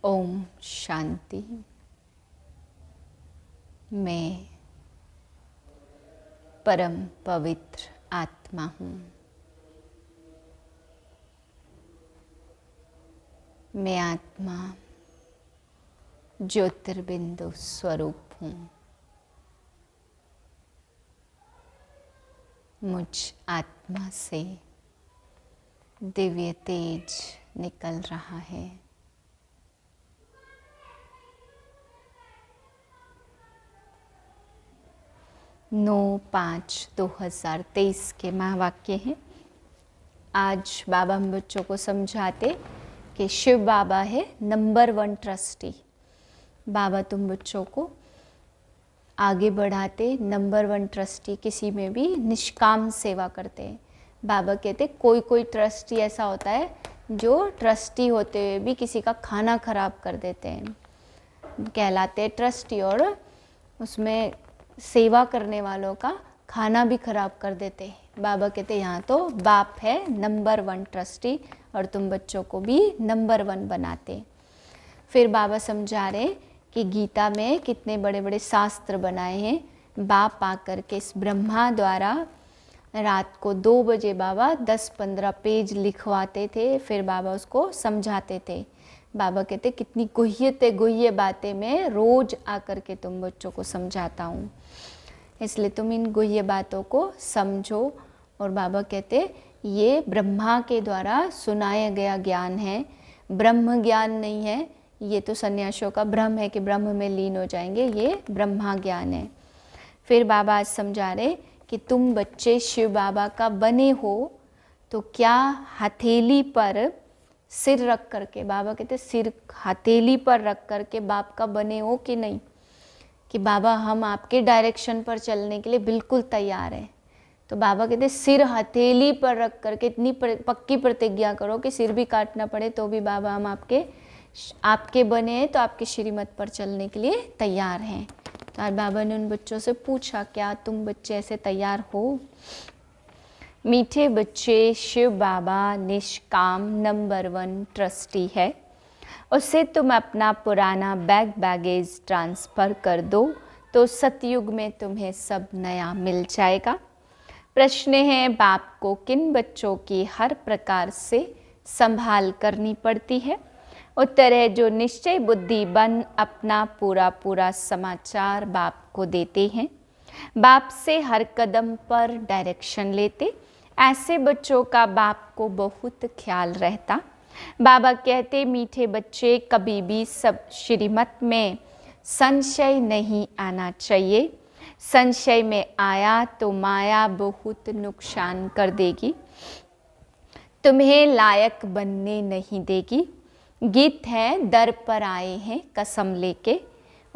ओम शांति। मैं परम पवित्र आत्मा हूँ। मैं आत्मा ज्योतिर्बिंदु स्वरूप हूँ। मुझ आत्मा से दिव्य तेज निकल रहा है। नौ 5/2023 के महावाक्य हैं। आज बाबा हम बच्चों को समझाते कि शिव बाबा है नंबर 1 ट्रस्टी। बाबा तुम बच्चों को आगे बढ़ाते। नंबर 1 ट्रस्टी किसी में भी निष्काम सेवा करते हैं। बाबा कहते कोई कोई ट्रस्टी ऐसा होता है जो ट्रस्टी होते हुए भी किसी का खाना खराब कर देते हैं, कहलाते हैं ट्रस्टी, और उसमें सेवा करने वालों का खाना भी खराब कर देते हैं। बाबा कहते यहाँ तो बाप है नंबर 1 ट्रस्टी और तुम बच्चों को भी नंबर 1 बनाते। फिर बाबा समझा रहे कि गीता में कितने बड़े बड़े शास्त्र बनाए हैं। बाप आकर के इस ब्रह्मा द्वारा रात को 2 बजे बाबा 10-15 पेज लिखवाते थे। फिर बाबा उसको समझाते थे। बाबा कहते कितनी गुह्य बातें मैं रोज आकर के तुम बच्चों को समझाता हूँ, इसलिए तुम इन गुह्य बातों को समझो। और बाबा कहते ये ब्रह्मा के द्वारा सुनाया गया ज्ञान है, ब्रह्म ज्ञान नहीं है। ये तो सन्यासियों का भ्रम है कि ब्रह्म में लीन हो जाएंगे, ये ब्रह्मा ज्ञान है। फिर बाबा आज समझा रहे कि तुम बच्चे शिव बाबा का बने हो तो क्या हथेली पर सिर रख करके, बाबा कहते सिर हथेली पर रख करके बाप का बने हो कि नहीं, कि बाबा हम आपके डायरेक्शन पर चलने के लिए बिल्कुल तैयार हैं। तो बाबा कहते सिर हथेली पर रख करके इतनी पक्की प्रतिज्ञा करो कि सिर भी काटना पड़े तो भी बाबा हम आपके बने हैं, तो आपके श्रीमत पर चलने के लिए तैयार हैं। तो आज बाबा ने उन बच्चों से पूछा क्या तुम बच्चे ऐसे तैयार हो? मीठे बच्चे, शिव बाबा निष्काम नंबर 1 ट्रस्टी है। उससे तुम अपना पुराना बैगेज ट्रांसफ़र कर दो तो सतयुग में तुम्हें सब नया मिल जाएगा। प्रश्न है बाप को किन बच्चों की हर प्रकार से संभाल करनी पड़ती है? उत्तर है जो निश्चय बुद्धि बन अपना पूरा समाचार बाप को देते हैं, बाप से हर कदम पर डायरेक्शन लेते, ऐसे बच्चों का बाप को बहुत ख्याल रहता। बाबा कहते मीठे बच्चे कभी भी सब श्रीमत में संशय नहीं आना चाहिए। संशय में आया तो माया बहुत नुकसान कर देगी, तुम्हें लायक बनने नहीं देगी। गीत है दर पर आए हैं कसम लेके।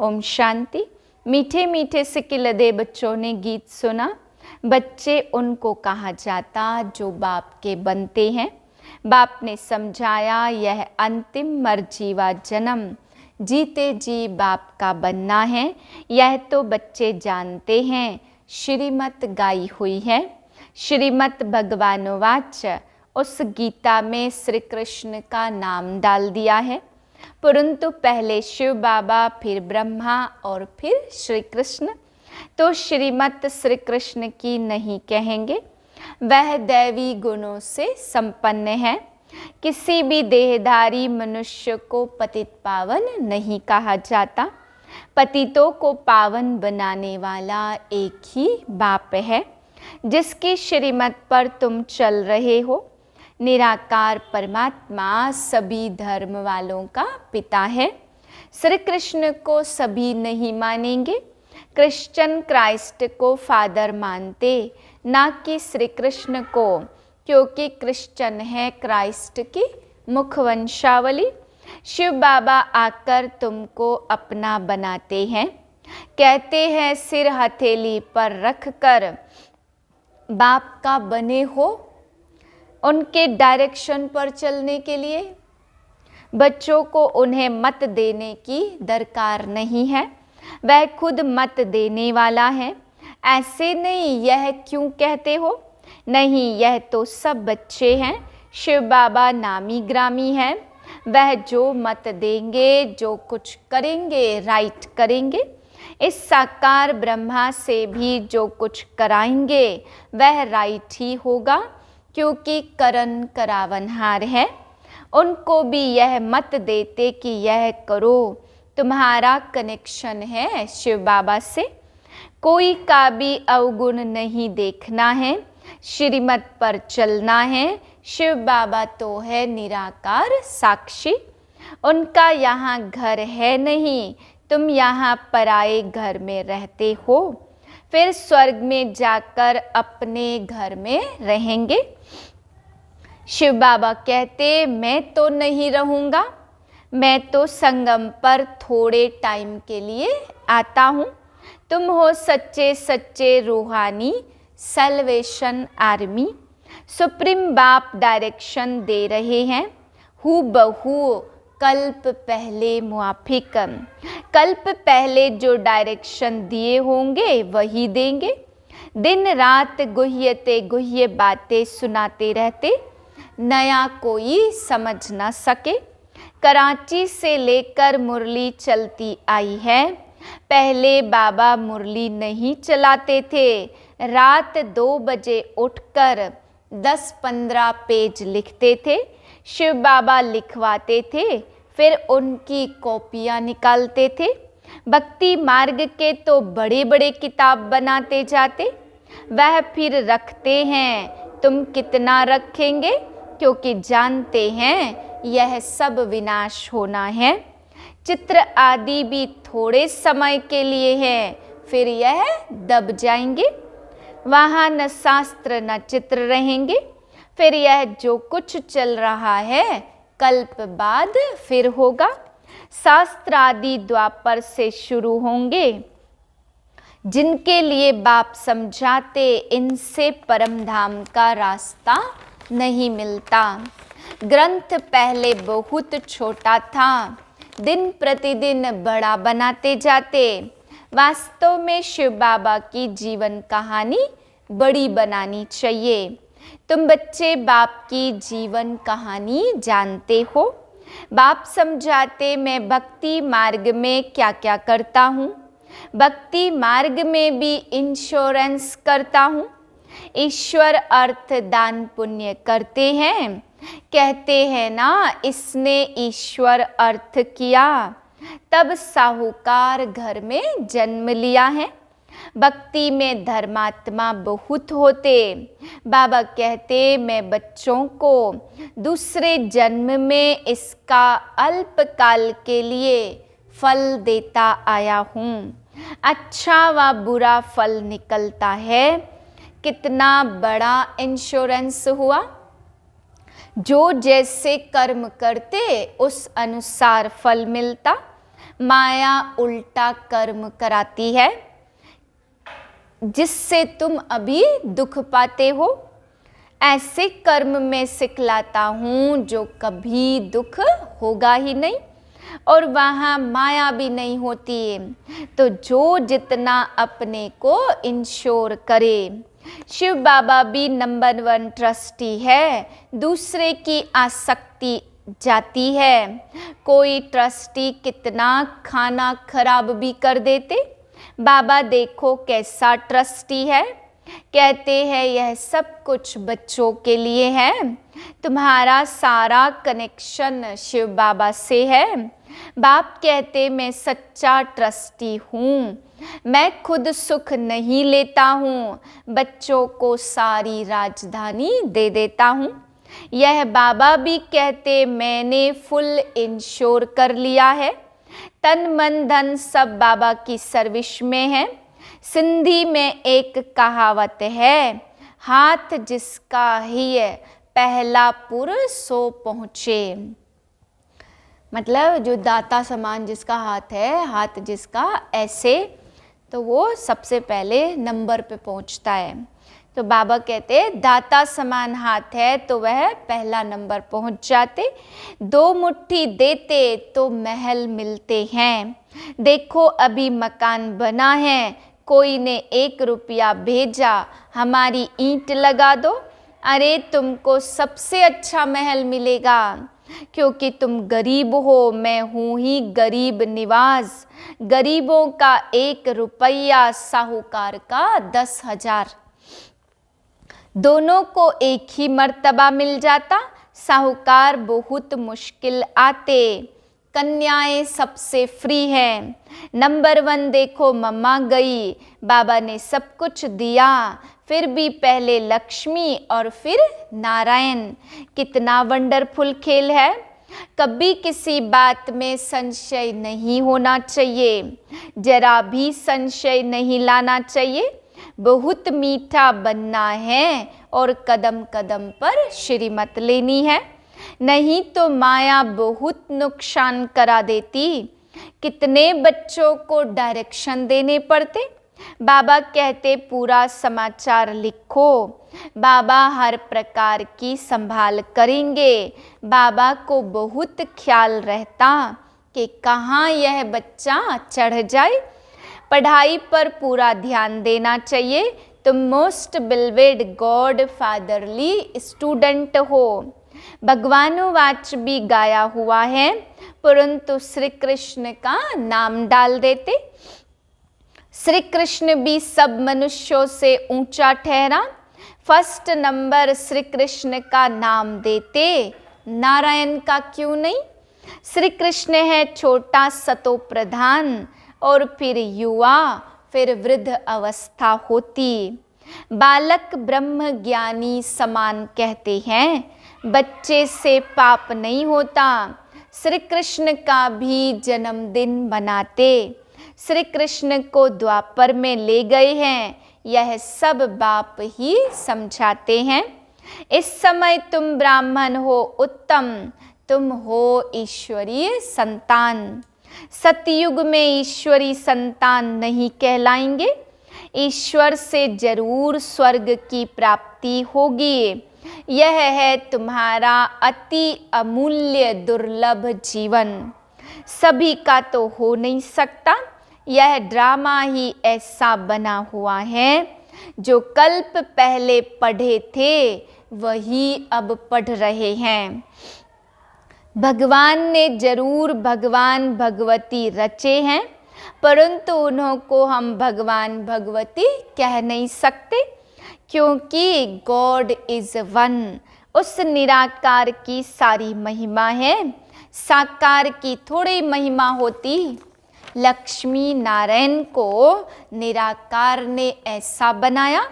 ओम शांति। मीठे मीठे सिकिलदे बच्चों ने गीत सुना। बच्चे उनको कहा जाता जो बाप के बनते हैं। बाप ने समझाया यह अंतिम मरजीवा जन्म जीते जी बाप का बनना है। यह तो बच्चे जानते हैं श्रीमत गाई हुई है। श्रीमत भगवानोवाच, उस गीता में श्री कृष्ण का नाम डाल दिया है, परंतु पहले शिव बाबा, फिर ब्रह्मा और फिर श्री कृष्ण। तो श्रीमत श्री कृष्ण की नहीं कहेंगे, वह दैवी गुणों से संपन्न है। किसी भी देहधारी मनुष्य को पतित पावन नहीं कहा जाता। पतितों को पावन बनाने वाला एक ही बाप है जिसकी श्रीमत पर तुम चल रहे हो। निराकार परमात्मा सभी धर्म वालों का पिता है। श्री कृष्ण को सभी नहीं मानेंगे। क्रिश्चियन क्राइस्ट को फादर मानते, ना कि श्री कृष्ण को, क्योंकि क्रिश्चियन है क्राइस्ट की मुखवंशावली। शिव बाबा आकर तुमको अपना बनाते हैं। कहते हैं सिर हथेली पर रखकर बाप का बने हो, उनके डायरेक्शन पर चलने के लिए। बच्चों को उन्हें मत देने की दरकार नहीं है, वह खुद मत देने वाला है। ऐसे नहीं यह क्यों कहते हो? नहीं, यह तो सब बच्चे हैं। शिव बाबा नामी ग्रामी है। वह जो मत देंगे, जो कुछ करेंगे राइट करेंगे। इस साकार ब्रह्मा से भी जो कुछ कराएंगे वह राइट ही होगा, क्योंकि करण करावनहार है। उनको भी यह मत देते कि यह करो, तुम्हारा कनेक्शन है शिव बाबा से। कोई का भी अवगुण नहीं देखना है, श्रीमत पर चलना है। शिव बाबा तो है निराकार साक्षी। उनका यहाँ घर है नहीं, तुम यहाँ पराए घर में रहते हो, फिर स्वर्ग में जाकर अपने घर में रहेंगे। शिव बाबा कहते मैं तो नहीं रहूँगा, मैं तो संगम पर थोड़े टाइम के लिए आता हूँ। तुम हो सच्चे सच्चे रूहानी सल्वेशन आर्मी। सुप्रीम बाप डायरेक्शन दे रहे हैं, हु बहु कल्प पहले मुआफिक। कल्प पहले जो डायरेक्शन दिए होंगे वही देंगे। दिन रात गुह्यते गुह्य बातें सुनाते रहते, नया कोई समझ ना सके। कराची से लेकर मुरली चलती आई है। पहले बाबा मुरली नहीं चलाते थे, रात 2 बजे उठकर 10-15 पेज लिखते थे। शिव बाबा लिखवाते थे, फिर उनकी कॉपियाँ निकालते थे। भक्ति मार्ग के तो बड़े बड़े किताब बनाते जाते, वह फिर रखते हैं। तुम कितना रखेंगे, क्योंकि जानते हैं यह सब विनाश होना है। चित्र आदि भी थोड़े समय के लिए हैं, फिर यह दब जाएंगे। वहाँ न शास्त्र न चित्र रहेंगे, फिर यह जो कुछ चल रहा है कल्प बाद फिर होगा। शास्त्र आदि द्वापर से शुरू होंगे, जिनके लिए बाप समझाते इनसे परम धाम का रास्ता नहीं मिलता। ग्रंथ पहले बहुत छोटा था, दिन प्रतिदिन बड़ा बनाते जाते। वास्तव में शिव बाबा की जीवन कहानी बड़ी बनानी चाहिए। तुम बच्चे बाप की जीवन कहानी जानते हो। बाप समझाते मैं भक्ति मार्ग में क्या क्या करता हूँ। भक्ति मार्ग में भी इंश्योरेंस करता हूँ। ईश्वर अर्थ दान पुण्य करते हैं, कहते हैं ना इसने ईश्वर अर्थ किया, तब साहूकार घर में जन्म लिया है। भक्ति में धर्मात्मा बहुत होते। बाबा कहते मैं बच्चों को दूसरे जन्म में इसका अल्पकाल के लिए फल देता आया हूँ। अच्छा व बुरा फल निकलता है। कितना बड़ा इंश्योरेंस हुआ। जो जैसे कर्म करते उस अनुसार फल मिलता। माया उल्टा कर्म कराती है, जिससे तुम अभी दुख पाते हो। ऐसे कर्म में सिखलाता हूँ जो कभी दुख होगा ही नहीं, और वहाँ माया भी नहीं होती है। तो जो जितना अपने को इंश्योर करे। शिव बाबा भी नंबर 1 ट्रस्टी है, दूसरे की आसक्ति जाती है। कोई ट्रस्टी कितना खाना खराब भी कर देते। बाबा देखो कैसा ट्रस्टी है। कहते हैं यह सब कुछ बच्चों के लिए है। तुम्हारा सारा कनेक्शन शिव बाबा से है। बाप कहते मैं सच्चा ट्रस्टी हूँ। मैं खुद सुख नहीं लेता हूँ, बच्चों को सारी राजधानी दे देता हूँ। यह बाबा भी कहते मैंने फुल इंश्योर कर लिया है। तन मन धन सब बाबा की सर्विस में है। सिंधी में एक कहावत है, हाथ जिसका ही है पहला पुर सो पहुँचे। मतलब जो दाता समान जिसका हाथ है, हाथ जिसका ऐसे, तो वो सबसे पहले नंबर पे पहुंचता है। तो बाबा कहते दाता समान हाथ है तो वह पहला नंबर पहुंच जाते। 2 मुट्ठी देते तो महल मिलते हैं। देखो अभी मकान बना है, कोई ने 1 रुपया भेजा, हमारी ईंट लगा दो, अरे तुमको सबसे अच्छा महल मिलेगा। क्योंकि तुम गरीब हो, मैं हूँ ही गरीब निवाज। गरीबों का 1 रुपया, साहूकार का 10,000। दोनों को एक ही मर्तबा मिल जाता, साहूकार बहुत मुश्किल आते। कन्याएं सबसे फ्री हैं। नंबर 1 देखो, मम्मा गई, बाबा ने सब कुछ दिया, फिर भी पहले लक्ष्मी और फिर नारायण। कितना वंडरफुल खेल है। कभी किसी बात में संशय नहीं होना चाहिए, जरा भी संशय नहीं लाना चाहिए। बहुत मीठा बनना है और कदम कदम पर श्रीमत लेनी है, नहीं तो माया बहुत नुकसान करा देती। कितने बच्चों को डायरेक्शन देने पड़ते। बाबा कहते पूरा समाचार लिखो, बाबा हर प्रकार की संभाल करेंगे। बाबा को बहुत ख्याल रहता कि कहाँ यह बच्चा चढ़ जाए। पढ़ाई पर पूरा ध्यान देना चाहिए। तुम most beloved God fatherly student हो। भगवानुवाच भी गाया हुआ है, परंतु श्री कृष्ण का नाम डाल देते। श्री कृष्ण भी सब मनुष्यों से ऊंचा ठहरा। फर्स्ट नंबर श्री कृष्ण का नाम देते, नारायण का क्यों नहीं। श्री कृष्ण है छोटा सतो प्रधान, और फिर युवा, फिर वृद्ध अवस्था होती। बालक ब्रह्म ज्ञानी समान कहते हैं, बच्चे से पाप नहीं होता। श्री कृष्ण का भी जन्मदिन मनाते। श्री कृष्ण को द्वापर में ले गए हैं, यह सब बाप ही समझाते हैं। इस समय तुम ब्राह्मण हो उत्तम, तुम हो ईश्वरीय संतान। सतयुग में ईश्वरी संतान नहीं कहलाएंगे। ईश्वर से जरूर स्वर्ग की प्राप्ति होगी। यह है तुम्हारा अति अमूल्य दुर्लभ जीवन। सभी का तो हो नहीं सकता। यह ड्रामा ही ऐसा बना हुआ है, जो कल्प पहले पढ़े थे वही अब पढ़ रहे हैं। भगवान ने जरूर भगवान भगवती रचे हैं, परंतु उन्हों को हम भगवान भगवती कह नहीं सकते, क्योंकि गॉड इज वन। उस निराकार की सारी महिमा है, साकार की थोड़ी महिमा होती। लक्ष्मी नारायण को निराकार ने ऐसा बनाया।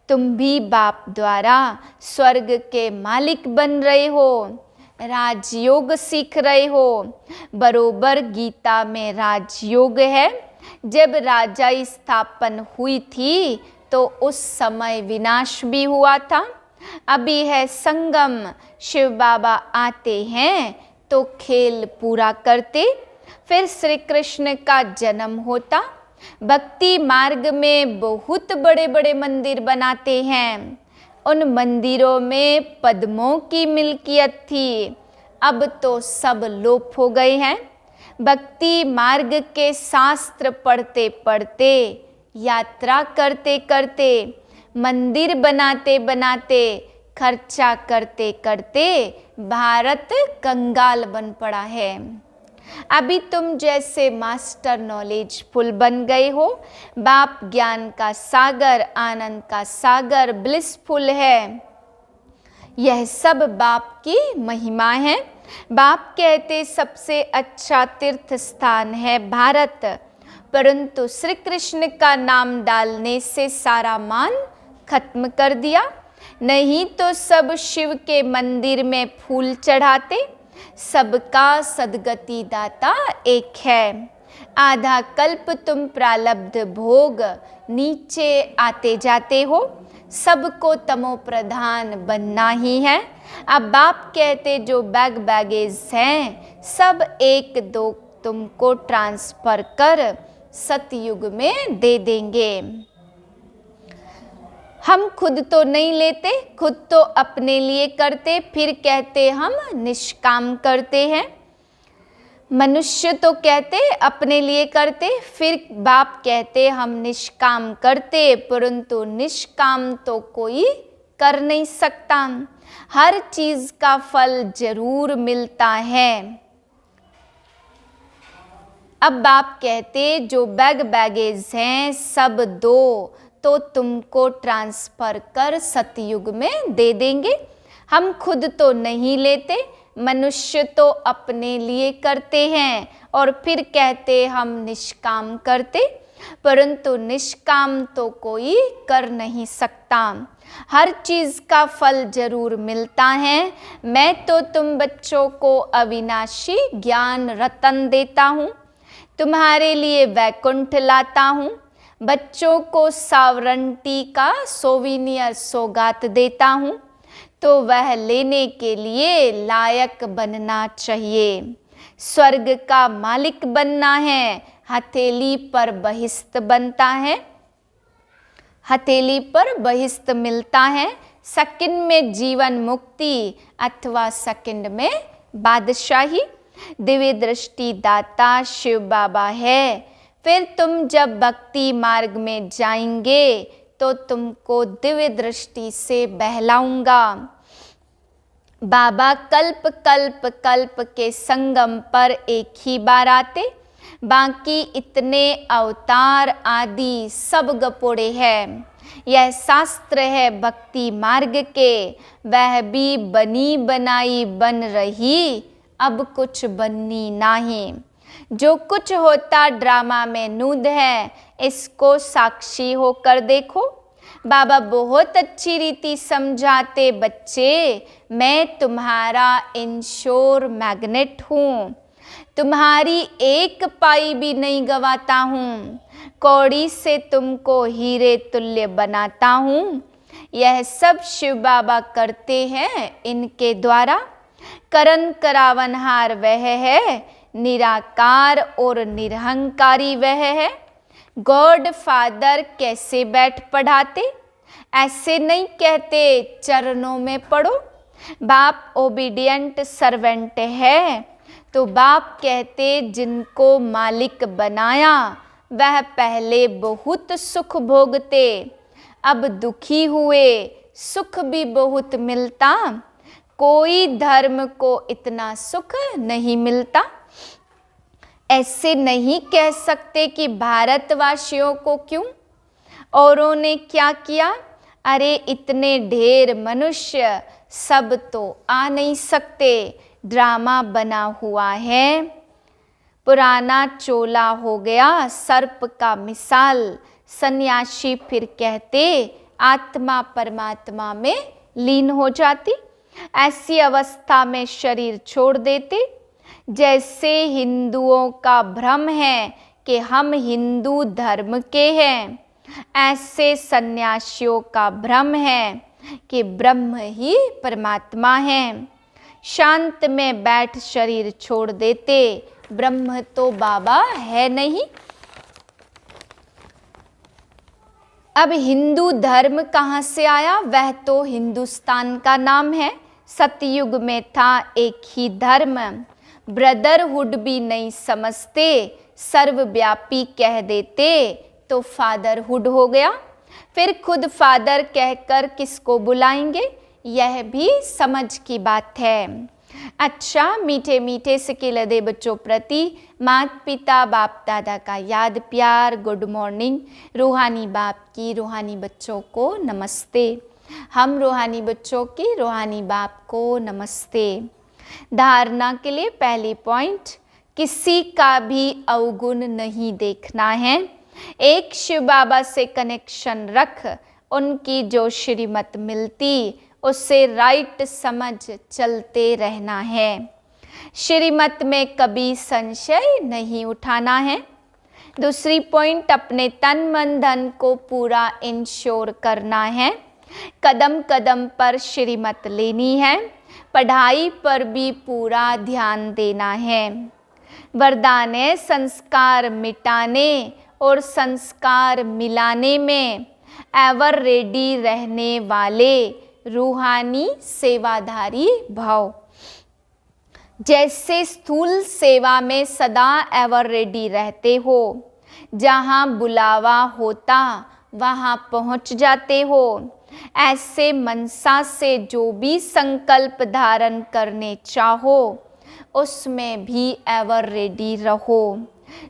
तुम भी बाप द्वारा स्वर्ग के मालिक बन रहे हो, राजयोग सीख रहे हो। बरोबर गीता में राजयोग है। जब राजा स्थापन हुई थी तो उस समय विनाश भी हुआ था। अभी है संगम, शिव बाबा आते हैं तो खेल पूरा करते, फिर श्री कृष्ण का जन्म होता। भक्ति मार्ग में बहुत बड़े बड़े मंदिर बनाते हैं। उन मंदिरों में पद्मों की मिल्कियत थी, अब तो सब लोप हो गए हैं। भक्ति मार्ग के शास्त्र पढ़ते पढ़ते, यात्रा करते करते, मंदिर बनाते बनाते, खर्चा करते करते भारत कंगाल बन पड़ा है। अभी तुम जैसे मास्टर नॉलेजफुल बन गए हो। बाप ज्ञान का सागर, आनंद का सागर, ब्लिसफुल है। यह सब बाप की महिमा है। बाप कहते सबसे अच्छा तीर्थ स्थान है भारत, परंतु श्री कृष्ण का नाम डालने से सारा मान खत्म कर दिया। नहीं तो सब शिव के मंदिर में फूल चढ़ाते। सबका सदगति दाता एक है। आधा कल्प तुम प्रारब्ध भोग नीचे आते जाते हो। सबको तमो प्रधान बनना ही है। अब बाप कहते जो बैगेज हैं सब एक दो तुमको ट्रांसफर कर सतयुग में दे देंगे। हम खुद तो नहीं लेते, खुद तो अपने लिए करते, फिर कहते हम निष्काम करते हैं। मनुष्य तो कहते अपने लिए करते, फिर बाप कहते हम निष्काम करते, परंतु निष्काम तो कोई कर नहीं सकता। हर चीज का फल जरूर मिलता है। अब बाप कहते जो बैगेज हैं सब दो, तो तुमको ट्रांसफर कर सतयुग में दे देंगे। हम खुद तो नहीं लेते, मनुष्य तो अपने लिए करते हैं और फिर कहते हम निष्काम करते, परंतु निष्काम तो कोई कर नहीं सकता। हर चीज का फल जरूर मिलता है। मैं तो तुम बच्चों को अविनाशी ज्ञान रतन देता हूँ, तुम्हारे लिए वैकुंठ लाता हूँ। बच्चों को सावरंटी का सोविनियर सौगात देता हूँ, तो वह लेने के लिए लायक बनना चाहिए। स्वर्ग का मालिक बनना है, हथेली पर बहिष्त बनता है, हथेली पर बहिष्त मिलता है। सेकंड में जीवन मुक्ति अथवा सेकंड में बादशाही। दिव्य दृष्टि दाता शिव बाबा है। फिर तुम जब भक्ति मार्ग में जाएंगे तो तुमको दिव्य दृष्टि से बहलाऊंगा। बाबा कल्प कल्प कल्प के संगम पर एक ही बार आते, बाकी इतने अवतार आदि सब गपोड़े हैं। यह शास्त्र है भक्ति मार्ग के, वह भी बनी बनाई बन रही, अब कुछ बननी नहीं। जो कुछ होता ड्रामा में नूद है, इसको साक्षी होकर देखो। बाबा बहुत अच्छी रीति समझाते बच्चे, मैं तुम्हारा इंश्योर मैग्नेट हूँ, तुम्हारी एक पाई भी नहीं गवाता हूँ, कौड़ी से तुमको हीरे तुल्य बनाता हूँ। यह सब शिव बाबा करते हैं इनके द्वारा। करन करावनहार वह है, निराकार और निरहंकारी वह है। गॉड फादर कैसे बैठ पढ़ाते, ऐसे नहीं कहते चरणों में पढ़ो। बाप ओबीडियंट सर्वेंट है, तो बाप कहते जिनको मालिक बनाया वह पहले बहुत सुख भोगते, अब दुखी हुए, सुख भी बहुत मिलता। कोई धर्म को इतना सुख नहीं मिलता। ऐसे नहीं कह सकते कि भारतवासियों को क्यों, औरों ने क्या किया। अरे इतने ढेर मनुष्य सब तो आ नहीं सकते, ड्रामा बना हुआ है। पुराना चोला हो गया सर्प का मिसाल। सन्यासी फिर कहते आत्मा परमात्मा में लीन हो जाती, ऐसी अवस्था में शरीर छोड़ देते। जैसे हिंदुओं का भ्रम है कि हम हिंदू धर्म के हैं, ऐसे सन्यासियों का भ्रम है कि ब्रह्म ही परमात्मा है। शांत में बैठ शरीर छोड़ देते, ब्रह्म तो बाबा है नहीं। अब हिंदू धर्म कहाँ से आया, वह तो हिंदुस्तान का नाम है। सतयुग में था एक ही धर्म, ब्रदरहुड भी नहीं समझते, सर्वव्यापी कह देते तो फादरहुड हो गया। फिर खुद फादर कहकर किसको बुलाएंगे, यह भी समझ की बात है। अच्छा, मीठे मीठे सिकिलदे बच्चों प्रति माता पिता बाप दादा का याद प्यार, गुड मॉर्निंग। रूहानी बाप की रूहानी बच्चों को नमस्ते। हम रूहानी बच्चों की रूहानी बाप को नमस्ते। धारणा के लिए पहली पॉइंट, किसी का भी अवगुण नहीं देखना है। एक शिव बाबा से कनेक्शन रख, उनकी जो श्रीमत मिलती उससे राइट समझ चलते रहना है। श्रीमत में कभी संशय नहीं उठाना है। दूसरी पॉइंट, अपने तन मन धन को पूरा इंश्योर करना है। कदम कदम पर श्रीमत लेनी है, पढ़ाई पर भी पूरा ध्यान देना है। वरदान है संस्कार मिटाने और संस्कार मिलाने में एवर रेडी रहने वाले रूहानी सेवाधारी भाव। जैसे स्थूल सेवा में सदा एवर रेडी रहते हो, जहाँ बुलावा होता वहाँ पहुँच जाते हो। ऐसे मनसा से जो भी संकल्प धारण करने चाहो उसमें भी एवर रेडी रहो।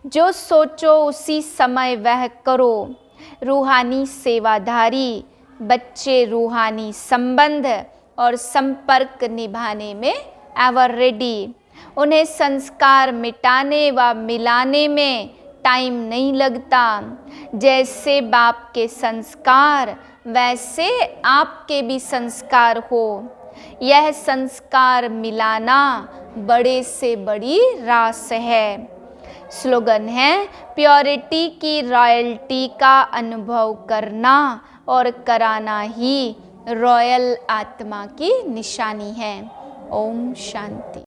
जो सोचो उसी समय वह करो। रूहानी सेवाधारी बच्चे रूहानी संबंध और संपर्क निभाने में एवर रेडी। उन्हें संस्कार मिटाने व मिलाने में टाइम नहीं लगता। जैसे बाप के संस्कार वैसे आपके भी संस्कार हो। यह संस्कार मिलाना बड़े से बड़ी रास है। स्लोगन है प्योरिटी की रॉयल्टी का अनुभव करना और कराना ही रॉयल आत्मा की निशानी है। ओम शांति।